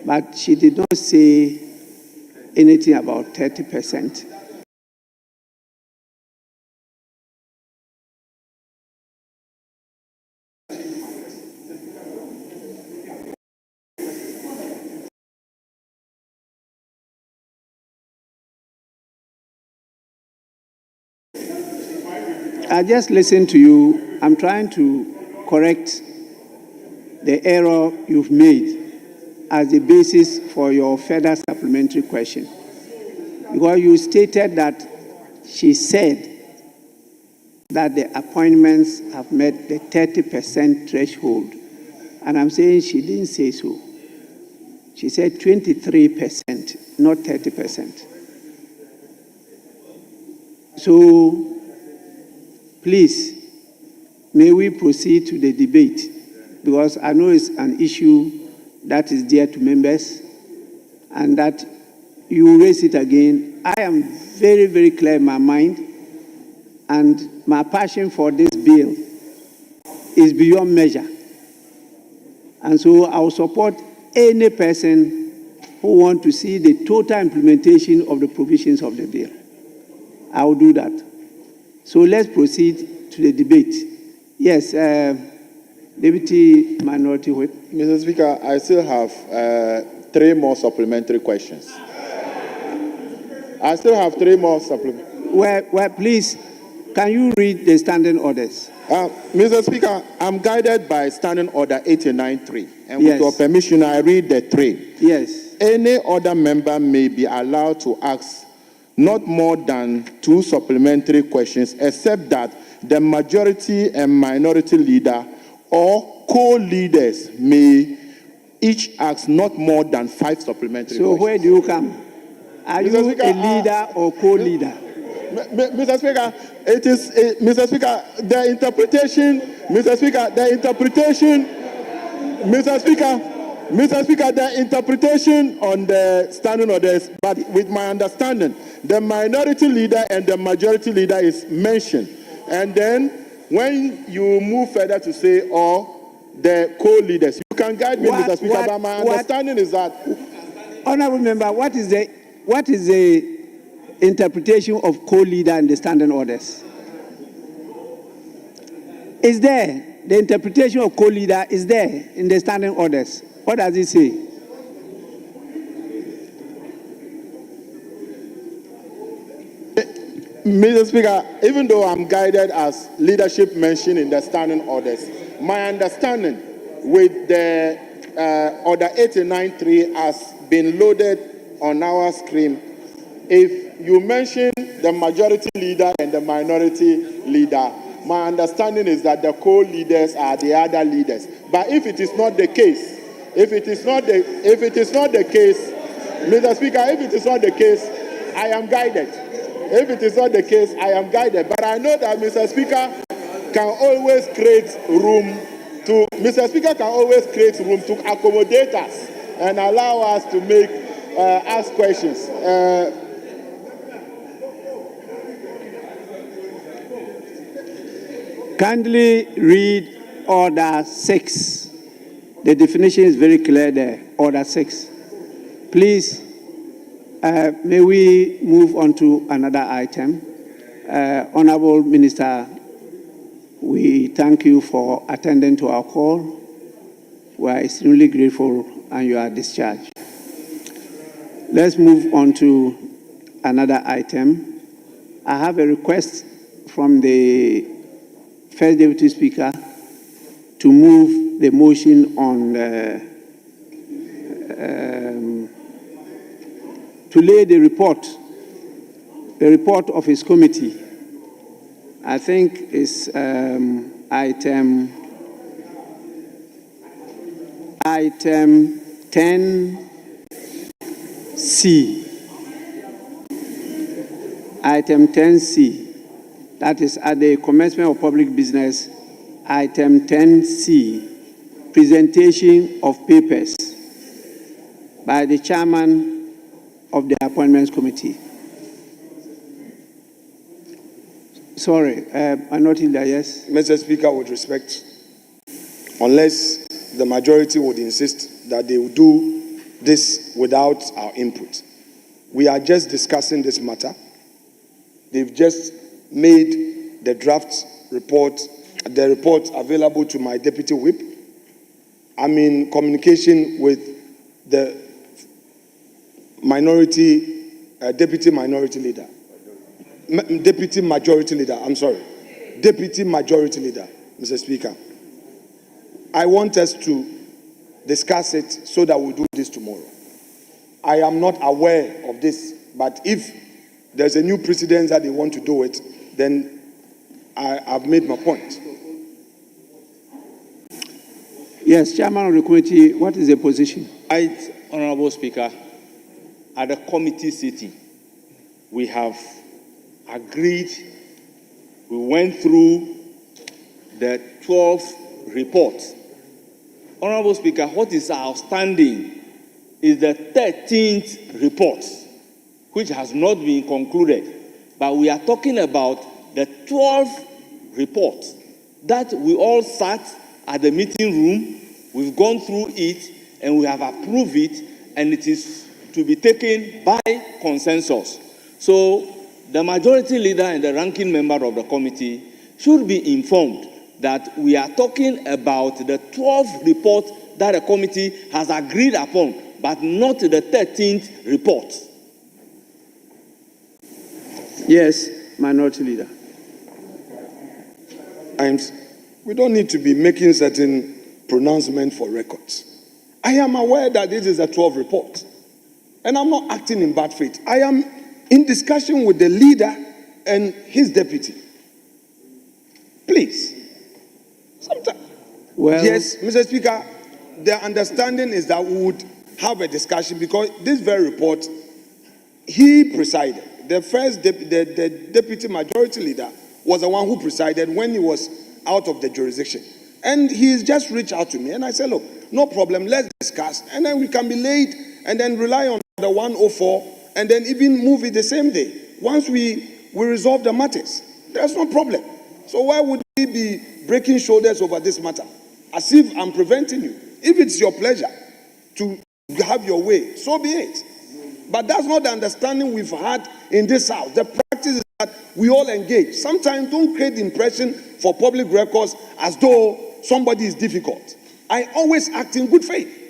but she did not say anything about 30%. I just listened to you. I'm trying to correct the error you've made as the basis for your further supplementary question. Because you stated that she said that the appointments have met the 30% threshold. And I'm saying she didn't say so. She said 23%, not 30%. So, please, may we proceed to the debate, because I know it's an issue that is dear to members, and that you raise it again. I am very, very clear in my mind, and my passion for this bill is beyond measure. And so I will support any person who wants to see the total implementation of the provisions of the bill. I will do that. So let's proceed to the debate. Yes, Deputy Minority Whip. Mr. Speaker, I still have 3 more supplementary questions. I still have 3 more supplementary. Well, please, can you read the standing orders? Mr. Speaker, I'm guided by Standing Order 89.3. And Yes. with your permission, I read the 3. Yes. Any other member may be allowed to ask not more than 2 supplementary questions, except that the majority and minority leader or co-leaders may each ask not more than 5 supplementary questions. So where do you come? Are Mr. you Speaker, a leader or co-leader? Mr. Speaker, it is Mr. Speaker, the interpretation, Mr. Speaker, the interpretation, Mr. Speaker, the interpretation on the standing orders, but with my understanding, the minority leader and the majority leader is mentioned. And then when you move further to say, or the co-leaders, you can guide me, Mr. Speaker, but my understanding is that... Honourable Member, what is the interpretation of co-leader in the standing orders? Is there? The interpretation of co-leader is there in the standing orders. What does it say? Mr. Speaker, even though I'm guided as leadership mentioned in the standing orders, my understanding with the Order 89.3 has been loaded on our screen. If you mention the majority leader and the minority leader, my understanding is that the co-leaders are the other leaders. But if it is not the case, if it is not the case, Mr. Speaker, if it is not the case, I am guided. If it is not the case, I am guided. But I know that Mr. Speaker can always create room to accommodate us and allow us to ask questions. Kindly read Order 6. The definition is very clear there, Order 6. Please, may we move on to another item. Honourable Minister, we thank you for attending to our call. We are extremely grateful, and you are discharged. Let's move on to another item. I have a request from the First Deputy Speaker to move the motion on to lay the report of his committee. I think it's item 10C. Item 10C. That is at the commencement of public business. Item 10C. Presentation of papers by the chairman of the Appointments Committee. Sorry, I'm not in there, yes? Mr. Speaker, with respect, unless the majority would insist that they will do this without our input. We are just discussing this matter. They've just made the draft report, the report available to my deputy whip. I'm in communication with the deputy majority leader, Mr. Speaker. I want us to discuss it so that we'll do this tomorrow. I am not aware of this, but if there's a new precedent that they want to do it, then I've made my point. Yes, Chairman of the committee, what is the position? Honorable Speaker, at the committee sitting, we have agreed, we went through the 12 reports. Honorable Speaker, what is outstanding is the 13th report, which has not been concluded. But we are talking about the 12 reports that we all sat at the meeting room, we've gone through it, and we have approved it, and it is to be taken by consensus. So the majority leader and the ranking member of the committee should be informed that we are talking about the 12 reports that the committee has agreed upon, but not the 13th report. Yes, minority leader. We don't need to be making certain pronouncements for records. I am aware that this is a 12 report, and I'm not acting in bad faith. I am in discussion with the leader and his deputy. Please. Sometimes. Well, yes, Mr. Speaker, the understanding is that we would have a discussion because this very report, he presided. The first the deputy majority leader was the one who presided when he was out of the jurisdiction. And he's just reached out to me and I said, look, no problem, let's discuss. And then we can be late and then rely on the 104 and then even move it the same day. Once we resolve the matters, there's no problem. So why would we be breaking shoulders over this matter? As if I'm preventing you. If it's your pleasure to have your way, so be it. But that's not the understanding we've had in this house. The practice is that we all engage. Sometimes don't create the impression for public records as though somebody is difficult. I always act in good faith.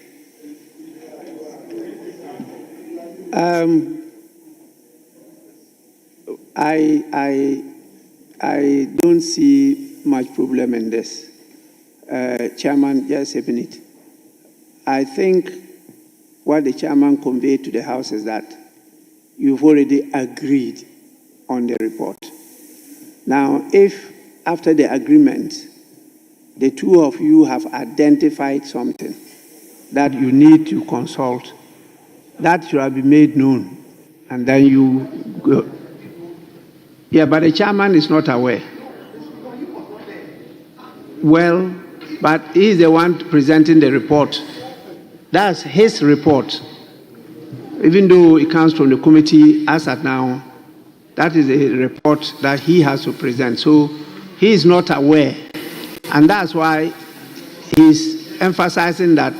I don't see much problem in this. Chairman, just a minute. I think what the chairman conveyed to the House is that you've already agreed on the report. Now, if after the agreement, the two of you have identified something that you need to consult, that should have been made known, and then you go. Yeah, but the chairman is not aware. Well, but he is the one presenting the report. That's his report. Even though it comes from the committee, as at now, that is a report that he has to present. So he is not aware. And that's why he's emphasizing that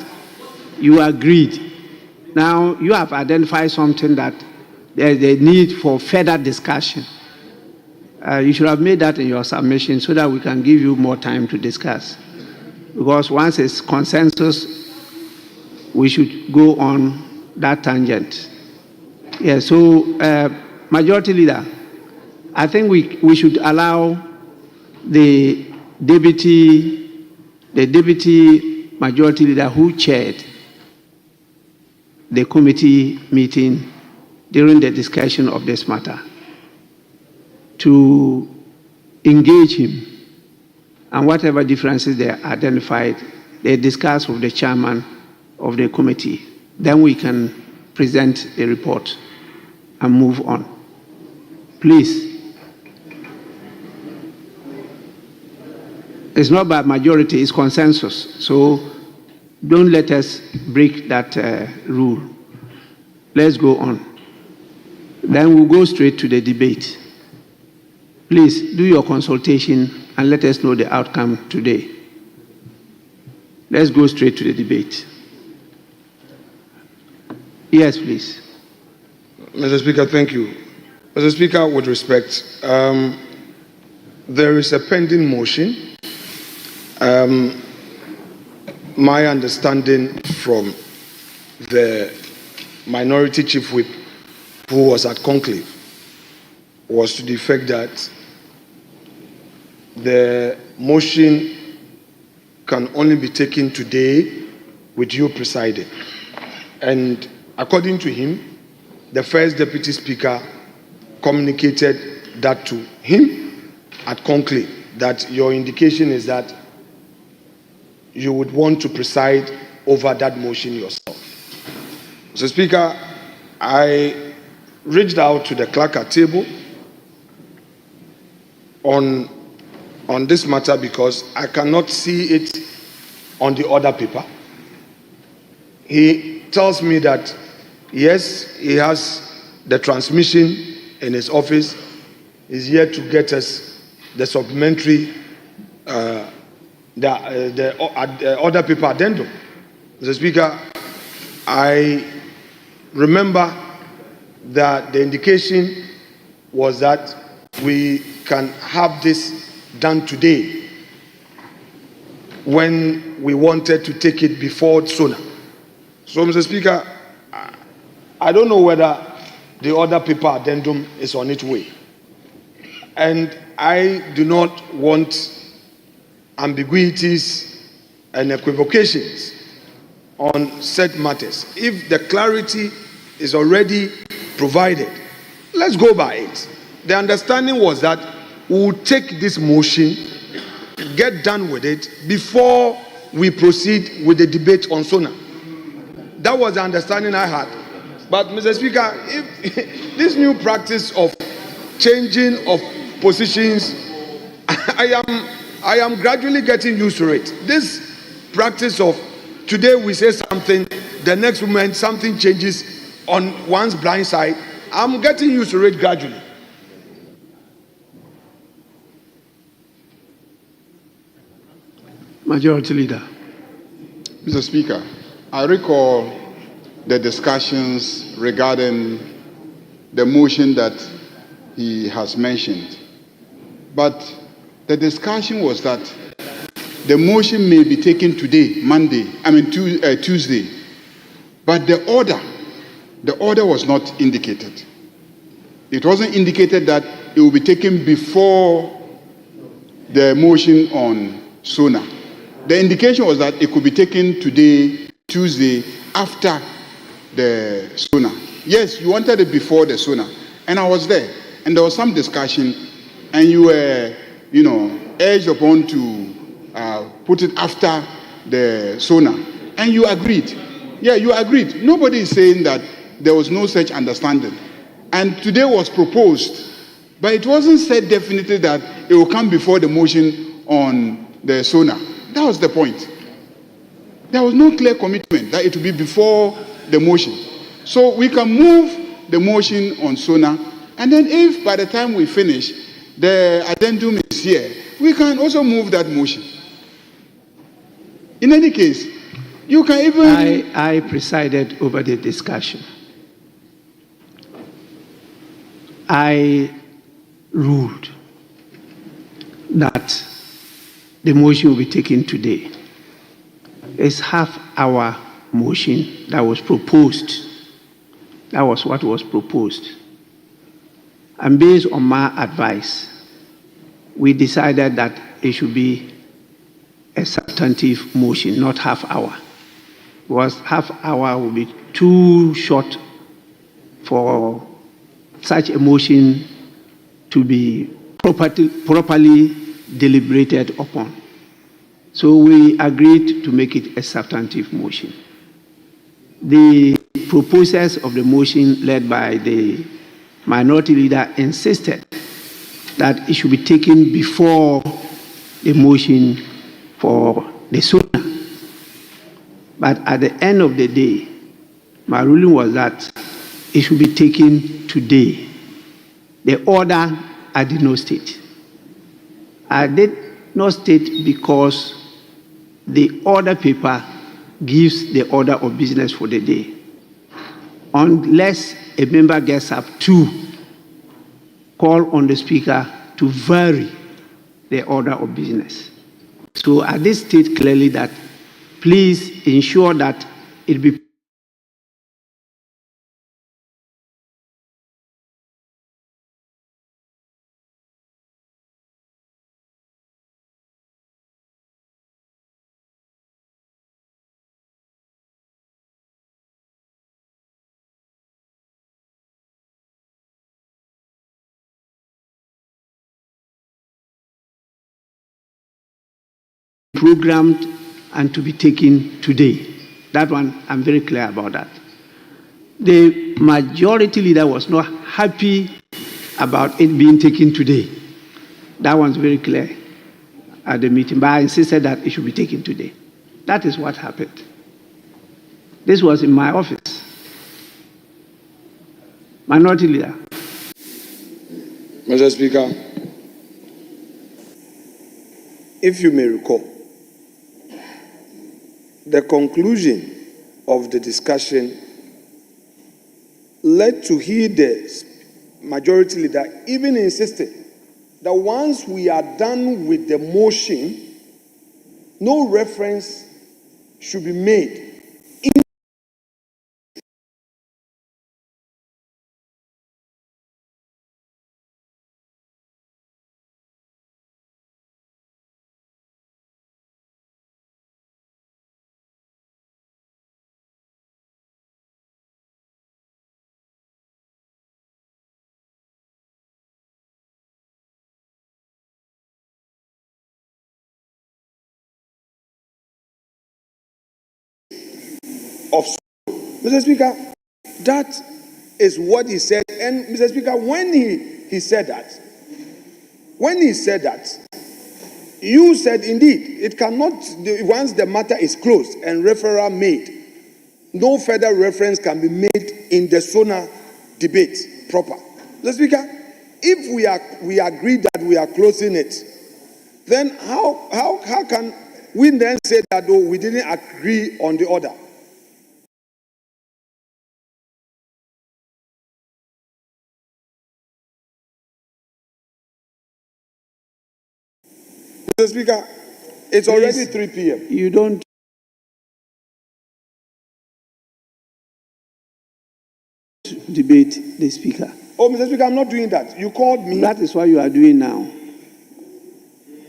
you agreed. Now, you have identified something that there's a need for further discussion. You should have made that in your submission so that we can give you more time to discuss. Because once it's consensus, we should go on that tangent. Yeah, so Majority Leader, I think we should allow the deputy Majority Leader who chaired the committee meeting during the discussion of this matter to engage him, and whatever differences they identified, they discuss with the chairman of the committee. Then we can present a report and move on. Please. It's not by majority, it's consensus. So don't let us break that rule. Let's go on. Then we'll go straight to the debate. Please do your consultation and let us know the outcome today. Let's go straight to the debate. Yes, please. Mr. Speaker, thank you. Mr. Speaker, with respect, there is a pending motion. My understanding from the minority chief whip who was at conclave was to the effect that the motion can only be taken today with you presiding. And according to him, the first deputy speaker communicated that to him at conclave, that your indication is that you would want to preside over that motion yourself. Mr. Speaker, I reached out to the clerk at table on this matter because I cannot see it on the order paper. He tells me that, yes, he has the transmission in his office. He's yet to get us the supplementary, the order paper addendum. Mr. Speaker, I remember that the indication was that we can have this done today when we wanted to take it before sooner. So, Mr. Speaker, I don't know whether the order paper addendum is on its way. And I do not want ambiguities and equivocations on said matters. If the clarity is already provided, let's go by it. The understanding was that we would take this motion, get done with it before we proceed with the debate on SONA. That was the understanding I had. But, Mr. Speaker, if this new practice of changing of positions, I am gradually getting used to it. This practice of today we say something, the next moment something changes on one's blind side, I'm getting used to it gradually. Majority Leader. Mr. Speaker, I recall the discussions regarding the motion that he has mentioned. But the discussion was that the motion may be taken today, Tuesday. But the order was not indicated. It wasn't indicated that it will be taken before the motion on SONA. The indication was that it could be taken today, Tuesday, after the SONA. Yes, you wanted it before the SONA. And I was there. And there was some discussion. And you were, urged upon to put it after the SONA. And you agreed. Yeah, you agreed. Nobody is saying that there was no such understanding. And today was proposed. But it wasn't said definitely that it will come before the motion on the SONA. That was the point. There was no clear commitment that it will be before the motion. So we can move the motion on SONA, and then if by the time we finish, the addendum is here, we can also move that motion. In any case, you can even... I presided over the discussion. I ruled that the motion will be taken today. It's half our motion that was proposed. That was what was proposed. And based on my advice, we decided that it should be a substantive motion, not half hour. Because half hour will be too short for such a motion to be properly deliberated upon. So we agreed to make it a substantive motion. The proposers of the motion led by the minority leader insisted that it should be taken before the motion for the SONA. But at the end of the day, my ruling was that it should be taken today. The order I did not state. I did not state because the order paper gives the order of business for the day. unless a member gets up to call on the Speaker to vary the order of business. So I did state clearly that please ensure that it be programmed and to be taken today. That one, I'm very clear about that. The majority leader was not happy about it being taken today. That one's very clear at the meeting, but I insisted that it should be taken today. That is what happened. This was in my office. Minority leader. Mr. Speaker, if you may recall, the conclusion of the discussion led to hear the majority leader even insisting that once we are done with the motion, no reference should be made of. Mr. Speaker, that is what he said. And Mr. Speaker, when he said that, you said indeed it cannot, once the matter is closed and referral made, no further reference can be made in the SONA debate proper. Mr. Speaker, if we agree that we are closing it, then how can we then say that oh, we didn't agree on the order? Mr. Speaker, it's already 3 p.m. You don't debate the Speaker. Oh, Mr. Speaker, I'm not doing that. You called me. That is what you are doing now.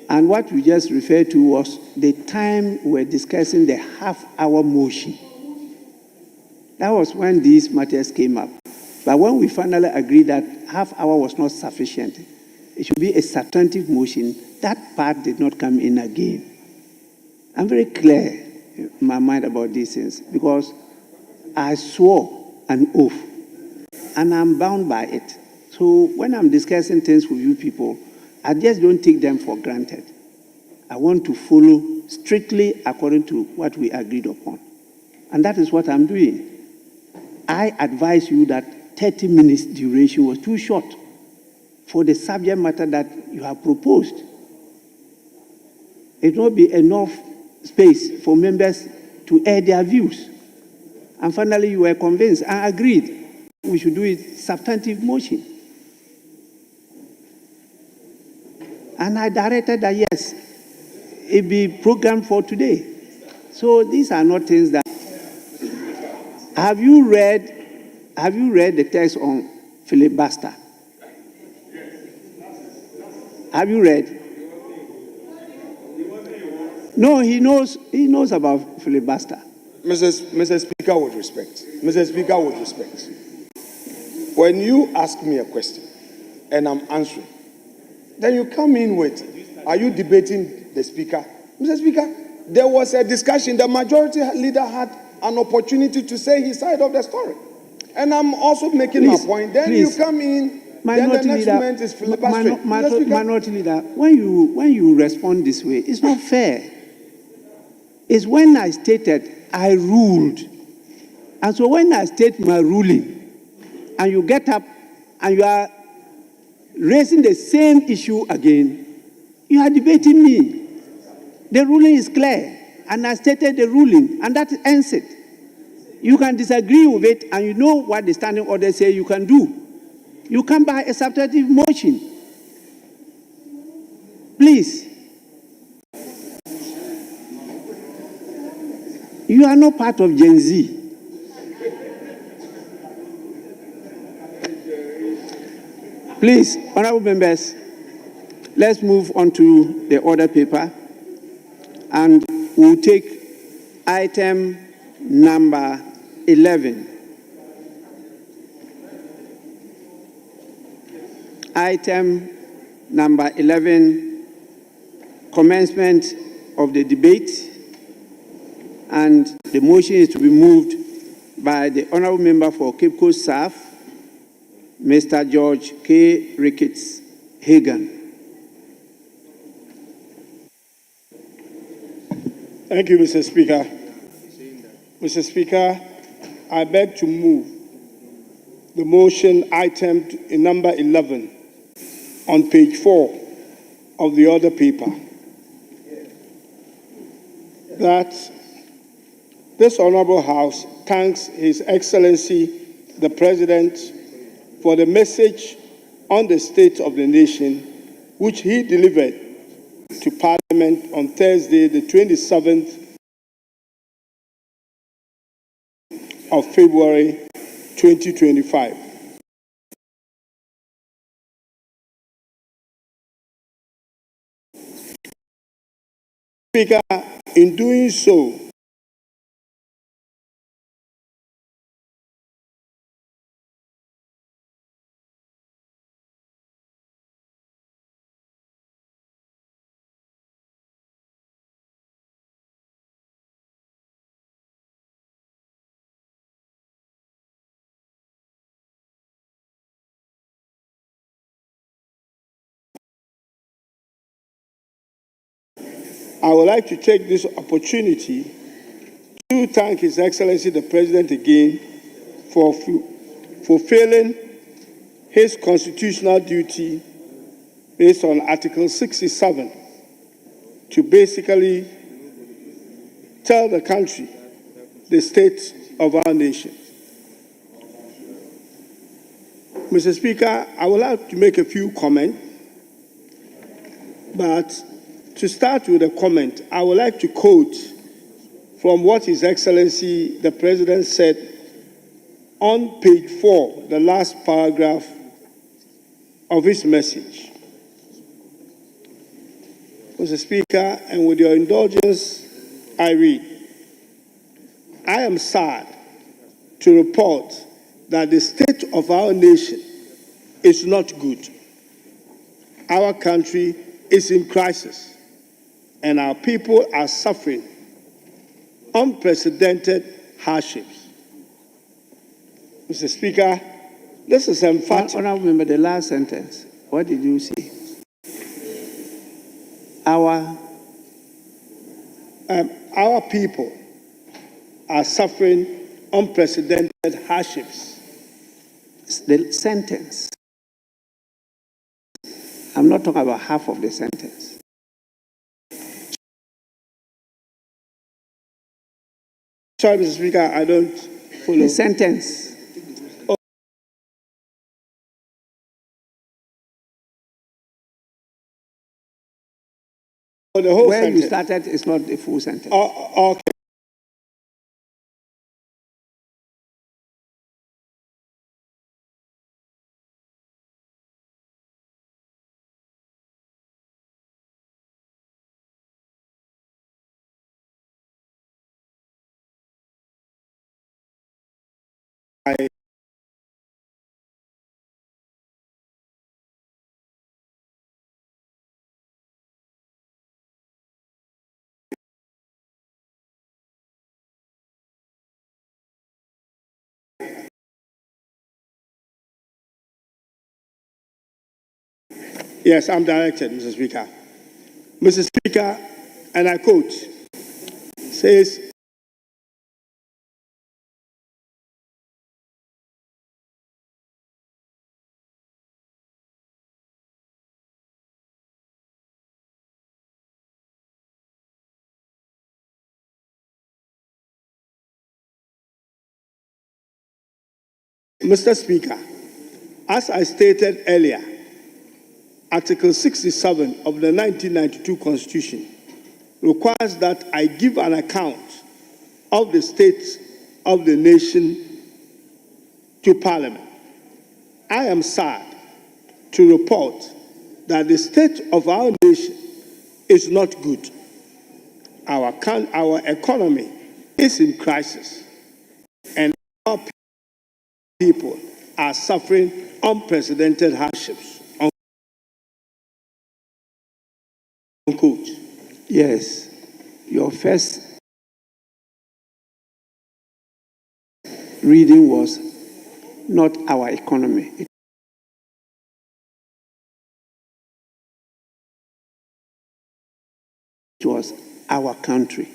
And what you just referred to was the time we're discussing the half-hour motion. That was when these matters came up. But when we finally agreed that half-hour was not sufficient, it should be a substantive motion, that part did not come in again. I'm very clear in my mind about these things because I swore an oath and I'm bound by it. So when I'm discussing things with you people, I just don't take them for granted. I want to follow strictly according to what we agreed upon. And that is what I'm doing. I advise you that 30 minutes duration was too short for the subject matter that you have proposed. It will be enough space for members to air their views. And finally, you were convinced and agreed we should do it substantive motion. And I directed that, yes, it be programmed for today. So these are not things that... Have you read the text on filibuster? Have you read? No, he knows about filibuster. Mr. Speaker, with respect. Mr. Speaker, with respect. When you ask me a question and I'm answering, then you come in with, are you debating the Speaker? Mr. Speaker, there was a discussion. The majority leader had an opportunity to say his side of the story. And I'm also making my point. Then you come in, then the next moment is filibustering. Minority leader, when you respond this way, it's not fair. It's when I stated I ruled. And so when I state my ruling, and you get up and you are raising the same issue again, you are debating me. The ruling is clear, and I stated the ruling, and that ends it. You can disagree with it, and you know what the standing order says you can do. You come by a substantive motion. Please. You are not part of Gen Z. Please, honorable members, let's move on to the order paper, and we'll take item number 11. Item number 11, commencement of the debate, and the motion is to be moved by the honorable member for Cape Coast South, Mr. George K. Ricketts Hagan. Thank you, Mr. Speaker. Mr. Speaker, I beg to move the motion item number 11 on page 4 of the order paper, that this Honorable House thanks His Excellency the President for the message on the state of the nation which he delivered to Parliament on Thursday, the 27th of February 2025. Speaker, in doing so, I would like to take this opportunity to thank His Excellency the President again for fulfilling his constitutional duty based on Article 67 to basically tell the country the state of our nation. Mr. Speaker, I would like to make a few comments, but to start with a comment, I would like to quote from what His Excellency the President said on page 4, the last paragraph of his message. Mr. Speaker, and with your indulgence, I read, I am sad to report that the state of our nation is not good. Our country is in crisis, and our people are suffering unprecedented hardships. Mr. Speaker, this is emphatic. Honorable member, the last sentence. What did you say? Our people are suffering unprecedented hardships. The sentence. I'm not talking about half of the sentence. Sorry, Mr. Speaker, I don't follow. The sentence. The whole Where sentence. you started is not the full sentence. Okay. Yes, I'm directed, Mr. Speaker. Mr. Speaker, and I quote, says, Mr. Speaker, as I stated earlier, Article 67 of the 1992 Constitution requires that I give an account of the state of the nation to Parliament. I am sad to report that the state of our nation is not good. Our economy is in crisis, and our people are suffering unprecedented hardships. Unquote. Yes, your first reading was not our economy. It was our country.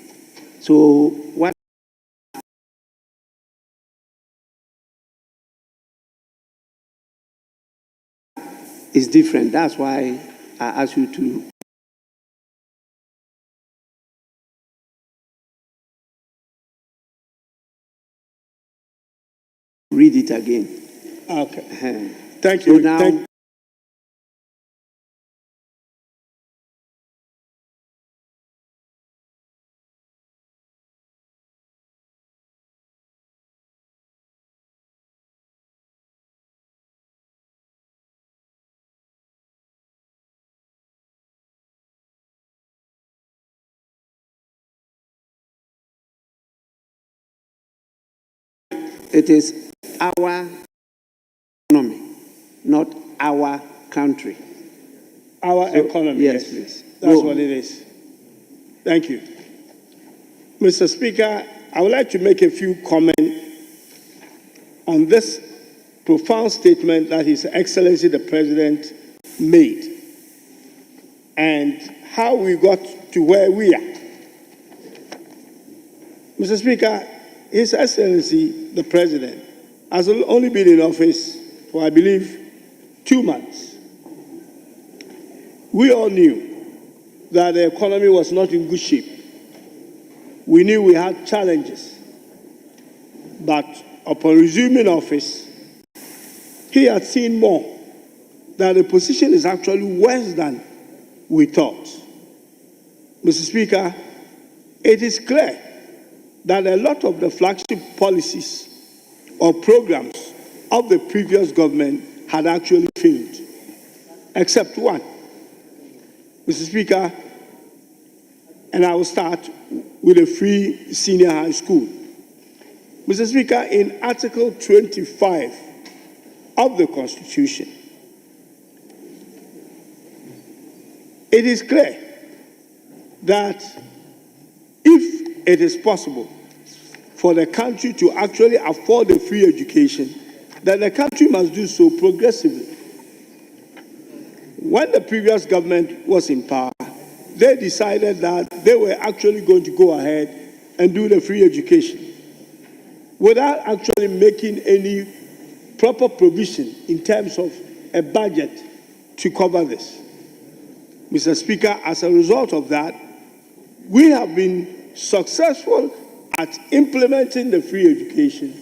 So what is different? That's why I asked you to read it again. Okay. Thank So you. now, it is our economy, not our country. Our economy. Yes, please. That's Go. what it is. Thank you. Mr. Speaker, I would like to make a few comments on this profound statement that His Excellency the President made and how we got to where we are. Mr. Speaker, His Excellency the President has only been in office for, I believe, 2 months. We all knew that the economy was not in good shape. We knew we had challenges. But upon resuming office, he had seen more, that the position is actually worse than we thought. Mr. Speaker, it is clear that a lot of the flagship policies or programs of the previous government had actually failed, except one. Mr. Speaker, and I will start with a free senior high school. Mr. Speaker, in Article 25 of the Constitution, it is clear that if it is possible for the country to actually afford a free education, then the country must do so progressively. When the previous government was in power, they decided that they were actually going to go ahead and do the free education without actually making any proper provision in terms of a budget to cover this. Mr. Speaker, as a result of that, we have been successful at implementing the free education,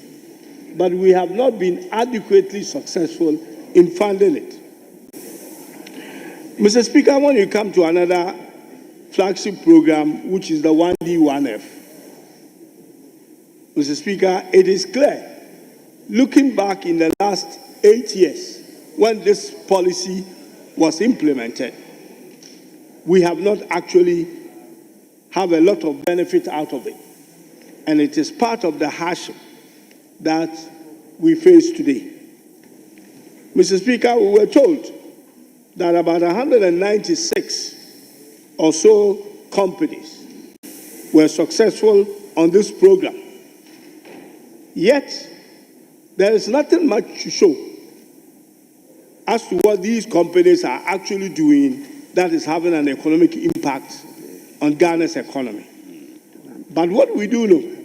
but we have not been adequately successful in funding it. Mr. Speaker, when you come to another flagship program, which is the 1D1F, Mr. Speaker, it is clear, looking back in the last 8 years, when this policy was implemented, we have not actually have a lot of benefit out of it. And it is part of the hardship that we face today. Mr. Speaker, we were told that about 196 or so companies were successful on this program. Yet, there is nothing much to show as to what these companies are actually doing that is having an economic impact on Ghana's economy. But what we do know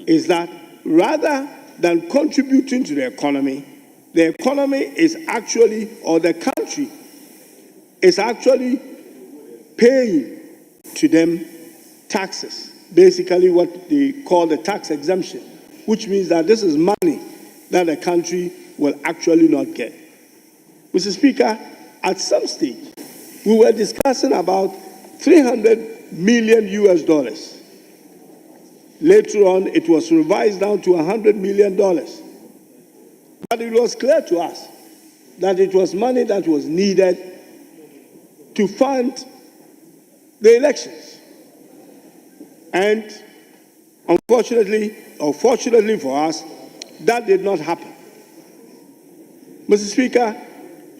is that rather than contributing to the economy is actually, or the country is actually paying to them taxes, basically what they call the tax exemption, which means that this is money that the country will actually not get. Mr. Speaker, at some stage, we were discussing about 300 million US dollars. Later on, it was revised down to $100 million. But it was clear to us that it was money that was needed to fund the elections. And unfortunately, or fortunately for us, that did not happen. Mr. Speaker,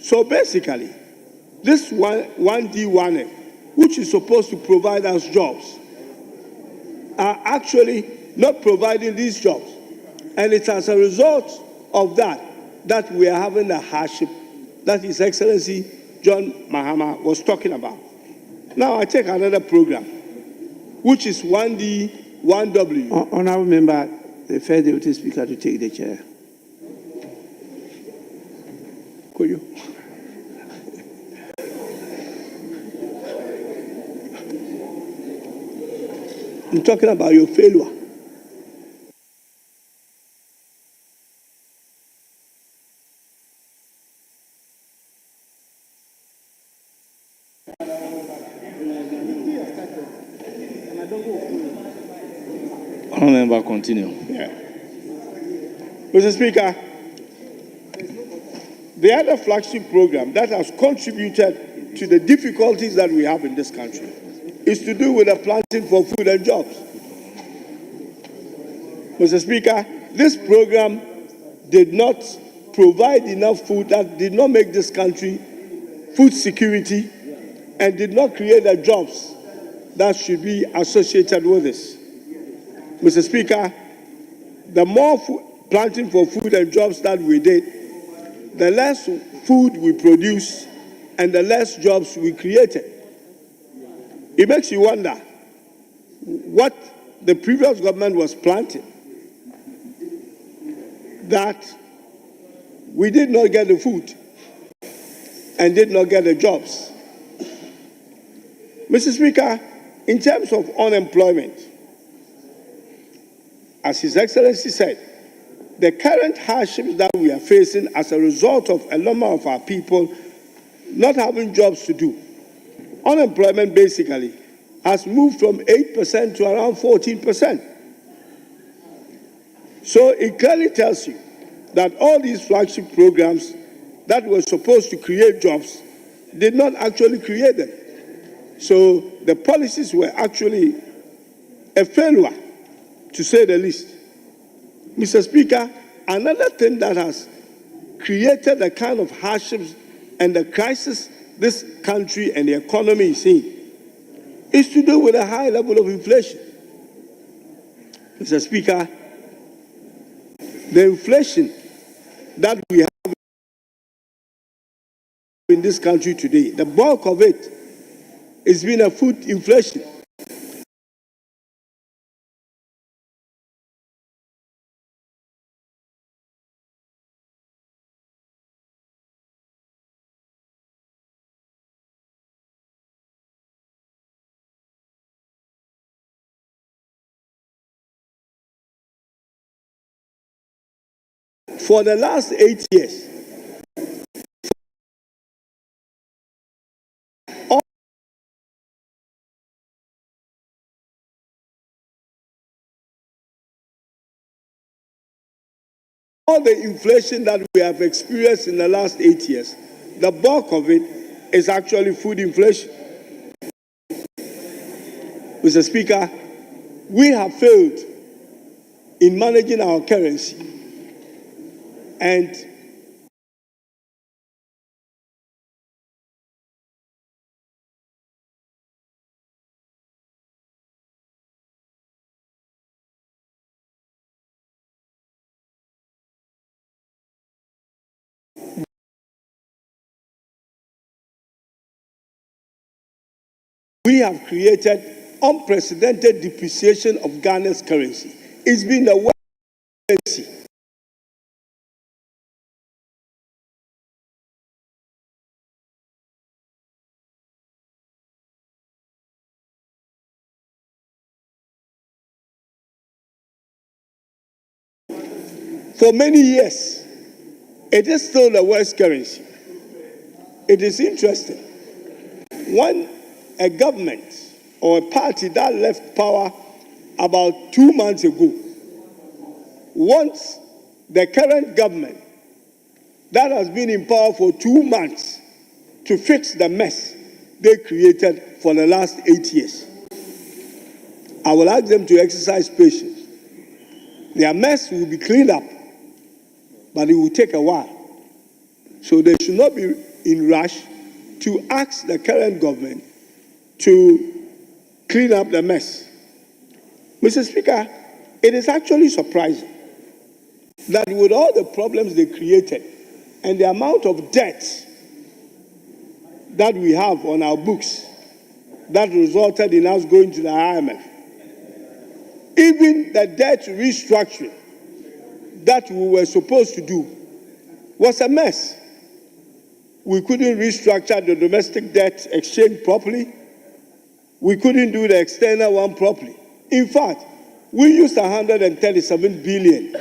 so basically, this 1D1F, which is supposed to provide us jobs, are actually not providing these jobs. And it's as a result of that that we are having the hardship that His Excellency John Mahama was talking about. Now I take another program, which is 1D, 1W. Honourable Member, the First Deputy Speaker to take the chair. Could you? I'm talking about your failure. Honourable Member, continue. Yeah. Mr. Speaker, the other flagship program that has contributed to the difficulties that we have in this country is to do with the planting for food and jobs. Mr. Speaker, this program did not provide enough food, that did not make this country food security, and did not create the jobs that should be associated with this. Mr. Speaker, the more planting for food and jobs that we did, the less food we produce and the less jobs we created. It makes you wonder what the previous government was planting, that we did not get the food and did not get the jobs. Mr. Speaker, in terms of unemployment, as His Excellency said, the current hardships that we are facing as a result of a number of our people not having jobs to do, unemployment basically has moved from 8% to around 14%. So it clearly tells you that all these flagship programs that were supposed to create jobs did not actually create them. So the policies were actually a failure, to say the least. Mr. Speaker, another thing that has created the kind of hardships and the crisis this country and the economy is in is to do with a high level of inflation. Mr. Speaker, the inflation that we have in this country today, the bulk of it has been a food inflation. For the last 8 years, all the inflation that we have experienced in the last 8 years, the bulk of it is actually food inflation. Mr. Speaker, we have failed in managing our currency. And we have created unprecedented depreciation of Ghana's currency. It's been the worst currency. for many years. It is still the worst currency. It is interesting. When a government or a party that left power about 2 months ago wants the current government that has been in power for 2 months to fix the mess they created for the last 8 years, I will ask them to exercise patience. Their mess will be cleaned up, but it will take a while. So they should not be in rush to ask the current government to clean up the mess. Mr. Speaker, it is actually surprising that with all the problems they created and the amount of debt that we have on our books that resulted in us going to the IMF, even the debt restructuring that we were supposed to do was a mess. We couldn't restructure the domestic debt exchange properly. We couldn't do the external one properly. In fact, we used 137 billion,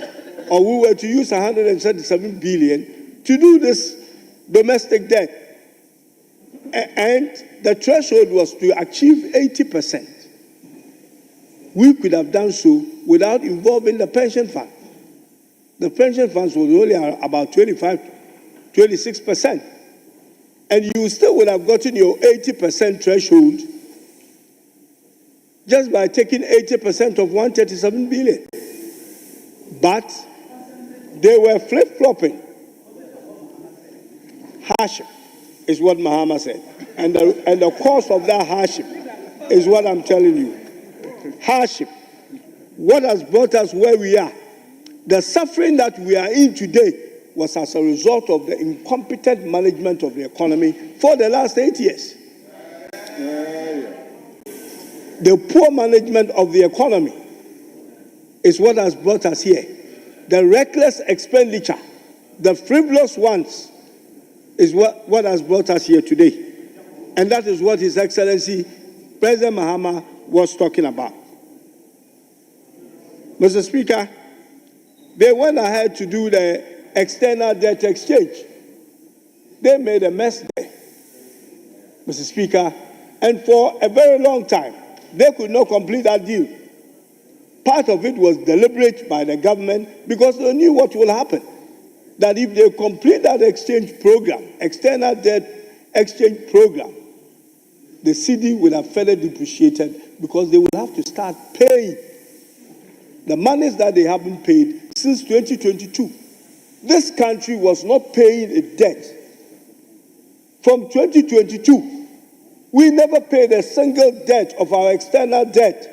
or we were to use 137 billion to do this domestic debt. And the threshold was to achieve 80%. We could have done so without involving the pension fund. The pension funds was only about 26%. And you still would have gotten your 80% threshold just by taking 80% of 137 billion. But they were flip-flopping. Hardship is what Mahama said. And the cause of that hardship is what I'm telling you. Hardship. What has brought us where we are. The suffering that we are in today was as a result of the incompetent management of the economy for the last 8 years. The poor management of the economy is what has brought us here. The reckless expenditure, the frivolous ones, is what has brought us here today. And that is what His Excellency President Mahama was talking about. Mr. Speaker, they went ahead to do the external debt exchange. They made a mess there, Mr. Speaker, and for a very long time, they could not complete that deal. Part of it was deliberate by the government because they knew what will happen. That if they complete that exchange program, external debt exchange program, the cedi would have further depreciated because they will have to start paying the monies that they haven't paid since 2022. This country was not paying a debt. From 2022, we never paid a single debt of our external debt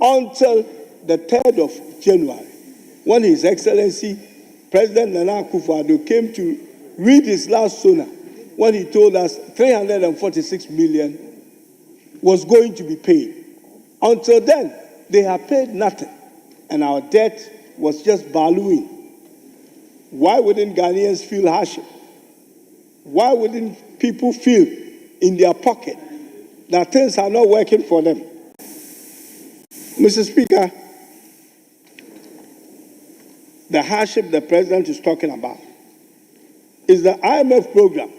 until the 3rd of January, when His Excellency President Nana Akufo-Addo came to read his last SONA, when he told us 346 million was going to be paid. Until then, they have paid nothing, and our debt was just ballooning. Why wouldn't Ghanaians feel hardship? Why wouldn't people feel in their pocket that things are not working for them? Mr. Speaker, the hardship the president is talking about is the IMF program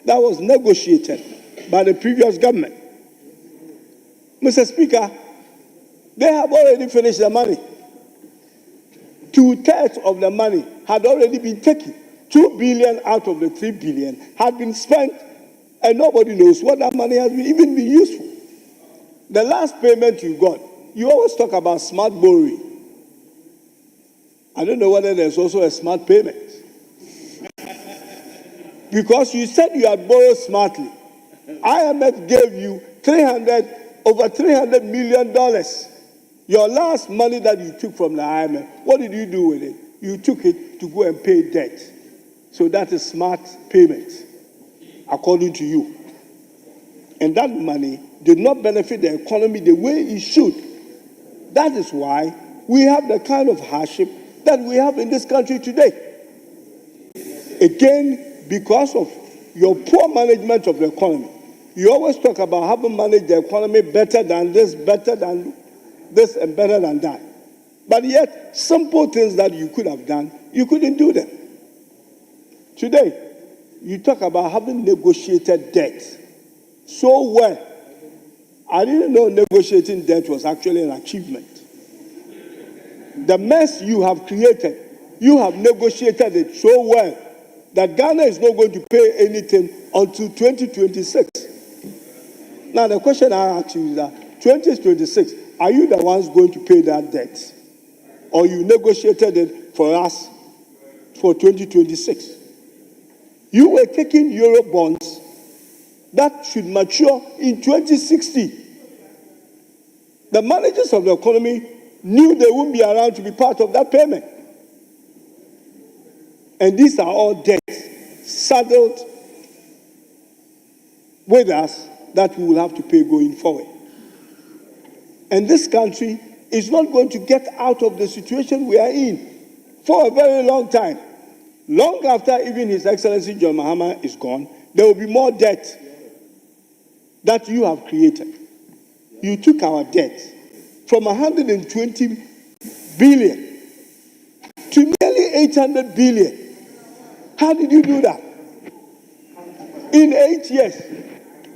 that was negotiated by the previous government. Mr. Speaker, they have already finished the money. 2/3 of the money had already been taken. 2 billion out of the 3 billion had been spent, and nobody knows what that money has even been used for. The last payment you got, you always talk about smart borrowing. I don't know whether there's also a smart payment. Because you said you had borrowed smartly. IMF gave you over $300 million. Your last money that you took from the IMF, what did you do with it? You took it to go and pay debt. So that is smart payment, according to you. And that money did not benefit the economy the way it should. That is why we have the kind of hardship that we have in this country today. Again, because of your poor management of the economy. You always talk about having managed the economy better than this, and better than that. But yet, simple things that you could have done, you couldn't do them. Today, you talk about having negotiated debt so well. I didn't know negotiating debt was actually an achievement. The mess you have created, you have negotiated it so well that Ghana is not going to pay anything until 2026. Now, the question I ask you is that 2026, are you the ones going to pay that debt? Or you negotiated it for us for 2026? You were taking Euro bonds that should mature in 2060. The managers of the economy knew they wouldn't be around to be part of that payment. And these are all debts saddled with us that we will have to pay going forward. And this country is not going to get out of the situation we are in for a very long time. Long after even His Excellency John Mahama is gone, there will be more debt that you have created. You took our debt from 120 billion to nearly 800 billion. How did you do that? In 8 years,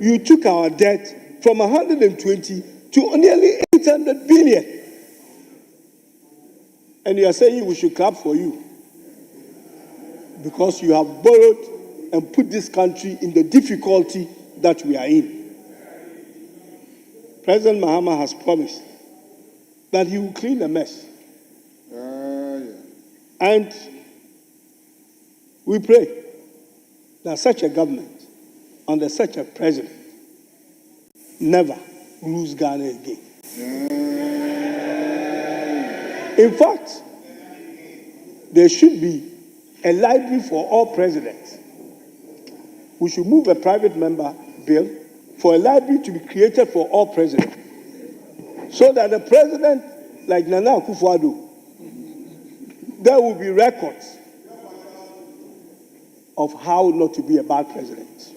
you took our debt from 120 to nearly 800 billion. And you are saying we should clap for you because you have borrowed and put this country in the difficulty that we are in. President Mahama has promised that he will clean the mess. And we pray that such a government, under such a president, never rules Ghana again. In fact, there should be a library for all presidents. We should move a private member bill for a library to be created for all presidents, so that the president, like Nana Akufo-Addo, there will be records of how not to be a bad president.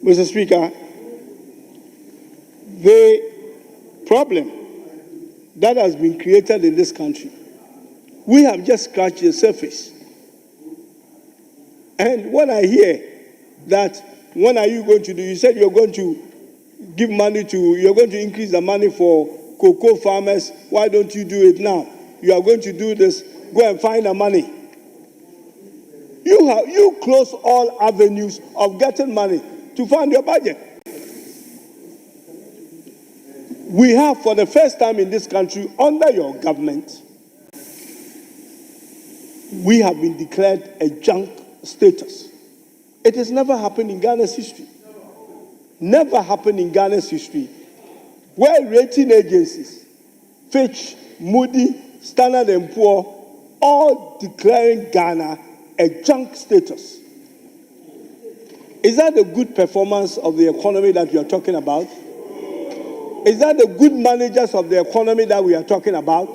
Mr. Speaker, the problem that has been created in this country, we have just scratched the surface. And when I hear that, when are you going to do? You said you're going to give money to, you're going to increase the money for cocoa farmers. Why don't you do it now? You are going to do this. Go and find the money. You close all avenues of getting money to fund your budget. We have, for the first time in this country, under your government, we have been declared a junk status. It has never happened in Ghana's history. Never happened in Ghana's history, where rating agencies, Fitch, Moody, Standard & Poor, all declaring Ghana a junk status. Is that the good performance of the economy that you are talking about? Is that the good managers of the economy that we are talking about?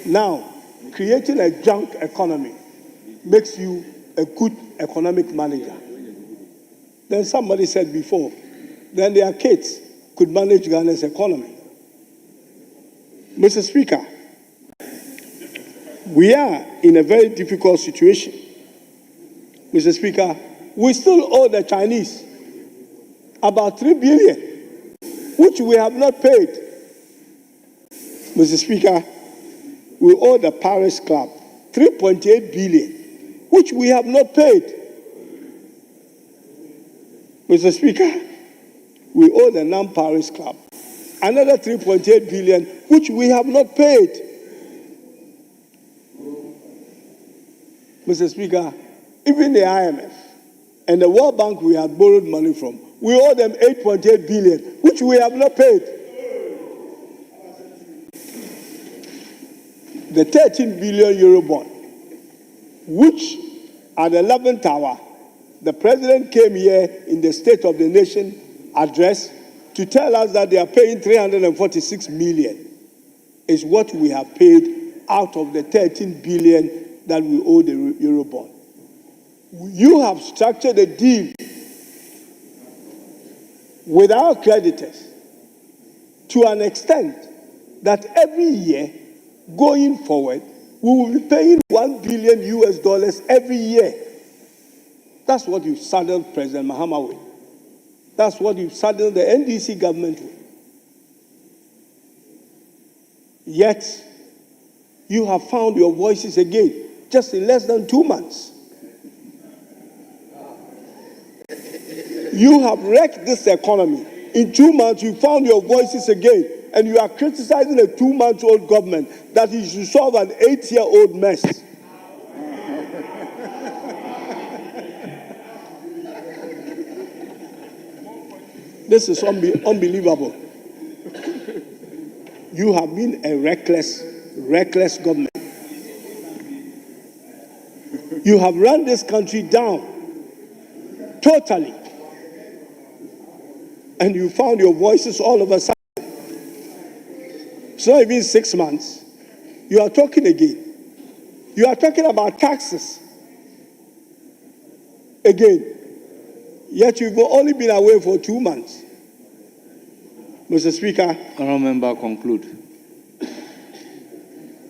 Now, creating a junk economy makes you a good economic manager. Then somebody said before, then their kids could manage Ghana's economy. Mr. Speaker, we are in a very difficult situation. Mr. Speaker, we still owe the Chinese about 3 billion, which we have not paid. Mr. Speaker, we owe the Paris Club 3.8 billion, which we have not paid. Mr. Speaker, we owe the non-Paris Club another 3.8 billion, which we have not paid. Mr. Speaker, even the IMF and the World Bank we had borrowed money from, we owe them 8.8 billion, which we have not paid. The 13 billion euro bond, which at the 11th hour, the president came here in the State of the Nation address to tell us that they are paying 346 million, is what we have paid out of the 13 billion that we owe the euro bond. You have structured a deal with our creditors to an extent that every year going forward, we will be paying $1 billion every year. That's what you saddled President Mahama with. That's what you saddled the NDC government with. Yet, you have found your voices again, just in less than 2 months. You have wrecked this economy. In 2 months, you found your voices again, and you are criticizing a 2-month-old government that is to solve an 8-year-old mess. This is unbelievable. You have been a reckless government. You have run this country down totally. And you found your voices all of a sudden. It's not even 6 months. You are talking again. You are talking about taxes again. Yet you've only been away for 2 months. Mr. Speaker. Honourable member, conclude.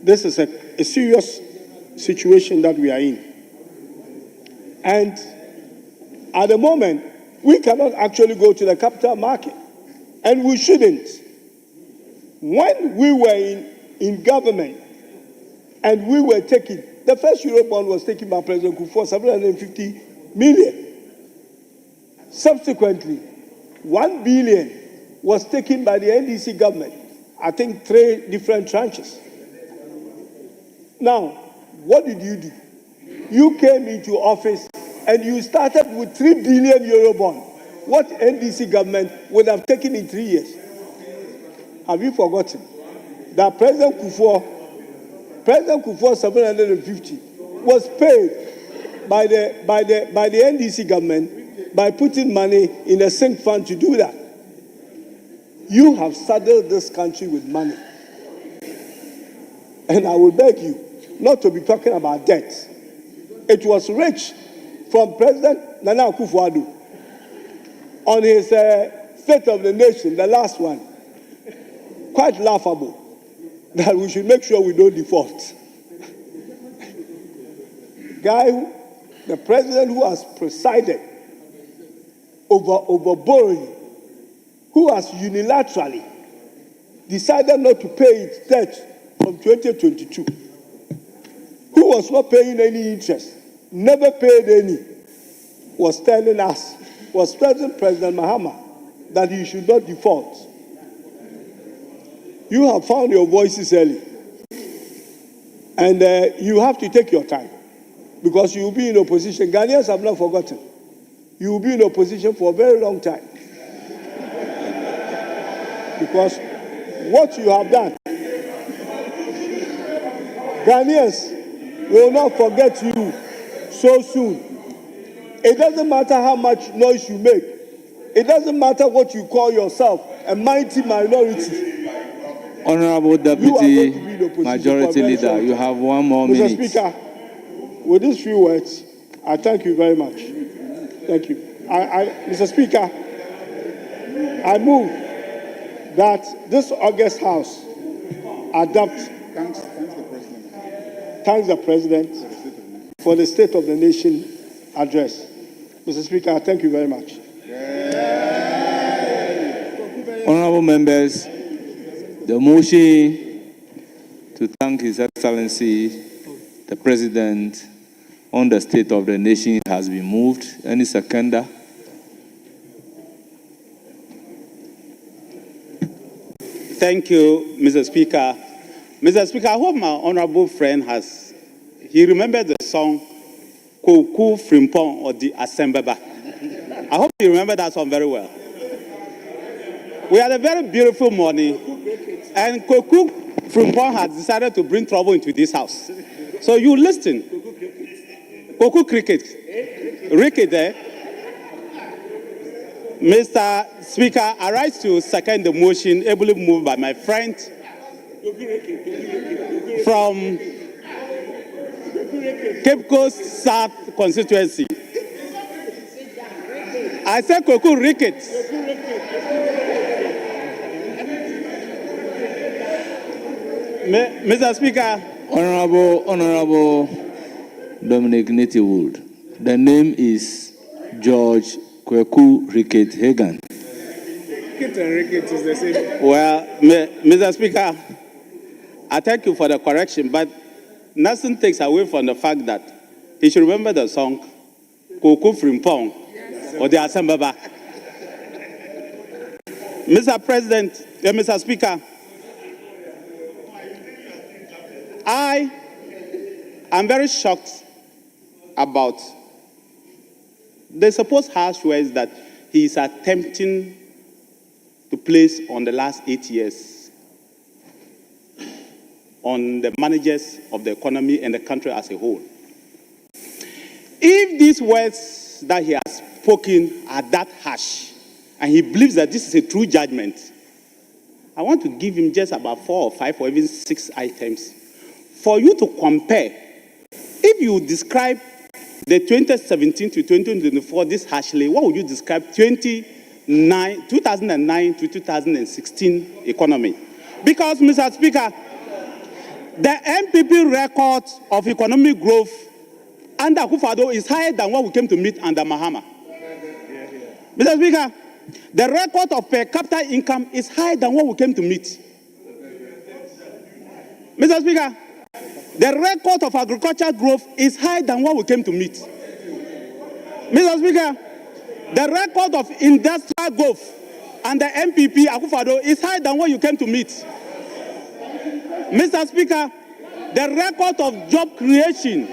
This is a serious situation that we are in. And at the moment, we cannot actually go to the capital market. And we shouldn't. When we were in government and we were taking, the first Eurobond was taken by President Kufuor, 750 million. Subsequently, 1 billion was taken by the NDC government. I think 3 different tranches. Now, what did you do? You came into office and you started with 3 billion Eurobond. What NDC government would have taken in 3 years? Have you forgotten that President Kufuor 750 was paid by the NDC government by putting money in a sink fund to do that? You have saddled this country with money. And I will beg you not to be talking about debt. It was rich from President Nana Akufo-Addo on his State of the Nation, the last one. Quite laughable that we should make sure we don't default. The president who has presided over borrowing, who has unilaterally decided not to pay its debt from 2022, who was not paying any interest, never paid any, was telling us, was telling President Mahama that he should not default. You have found your voices early. And you have to take your time because you will be in opposition. Ghanaians have not forgotten. You will be in opposition for a very long time. Because what you have done, Ghanaians will not forget you so soon. It doesn't matter how much noise you make. It doesn't matter what you call yourself, a mighty minority. Honourable Deputy Majority Leader, you have 1 more minute. Mr. Speaker, with these few words, I thank you very much. Thank you. Mr. Speaker, I move that this August House adopt. Thanks the President for the State of the Nation address. Mr. Speaker, I thank you very much. Honourable members, the motion to thank His Excellency, the President, on the State of the Nation has been moved. Any seconder? Thank you, Mr. Speaker. Mr. Speaker, I hope my honorable friend he remembered the song Koku Frimpong or the Asembeba. I hope you remember that song very well. We had a very beautiful morning, and Koku Frimpong has decided to bring trouble into this house. So you listen. Koku Cricket. Ricket there. Mr. Speaker, I rise to second the motion ably moved by my friend from Cape Coast South constituency. I said Koku Ricket. Mr. Speaker. Honorable Dominic Nittywood. The name is George Kweku Ricket Hagan. Ricket and Ricket is the same. Well, Mr. Speaker, I thank you for the correction, but nothing takes away from the fact that he should remember the song Koku Frimpong or the Asambaba. Mr. President, Mr. Speaker, I am very shocked about the supposed harsh words that he is attempting to place on the last 8 years on the managers of the economy and the country as a whole. If these words that he has spoken are that harsh, and he believes that this is a true judgment, I want to give him just about 4 or 5 or even 6 items for you to compare. If you describe the 2017 to 2024 this harshly, what would you describe 2009 to 2016 economy? Because, Mr. Speaker, the MPP record of economic growth under Akufo-Addo is higher than what we came to meet under Mahama. Mr. Speaker, the record of per capita income is higher than what we came to meet. Mr. Speaker, the record of agricultural growth is higher than what we came to meet. Mr. Speaker, the record of industrial growth and the MPP Akufo-Addo is higher than what you came to meet. Mr. Speaker, the record of job creation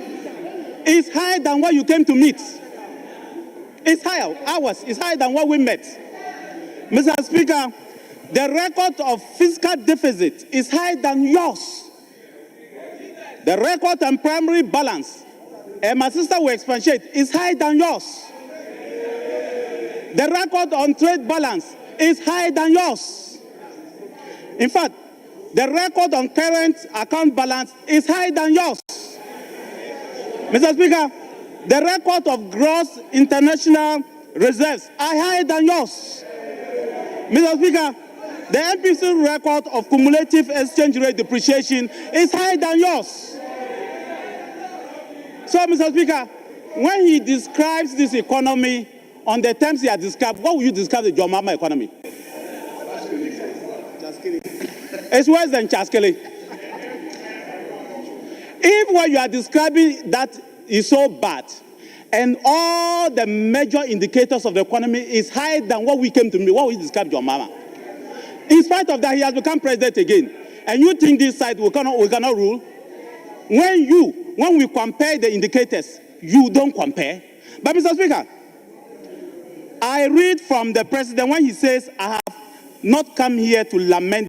is higher than what you came to meet. It's higher, ours is higher than what we met. Mr. Speaker, the record of fiscal deficit is higher than yours. The record on primary balance, and my sister will expatiate, is higher than yours. The record on trade balance is higher than yours. In fact, the record on current account balance is higher than yours. Mr. Speaker, the record of gross international reserves are higher than yours. Mr. Speaker, the MPC record of cumulative exchange rate depreciation is higher than yours. So, Mr. Speaker, when he describes this economy on the terms he has described, what would you describe the John Mahama economy? It's worse than Chaskele. If what you are describing that is so bad, and all the major indicators of the economy is higher than what we came to meet, what we describe John Mahama. In spite of that, he has become president again. And you think this side we cannot rule? When we compare the indicators, you don't compare. But Mr. Speaker, I read from the president when he says, I have not come here to lament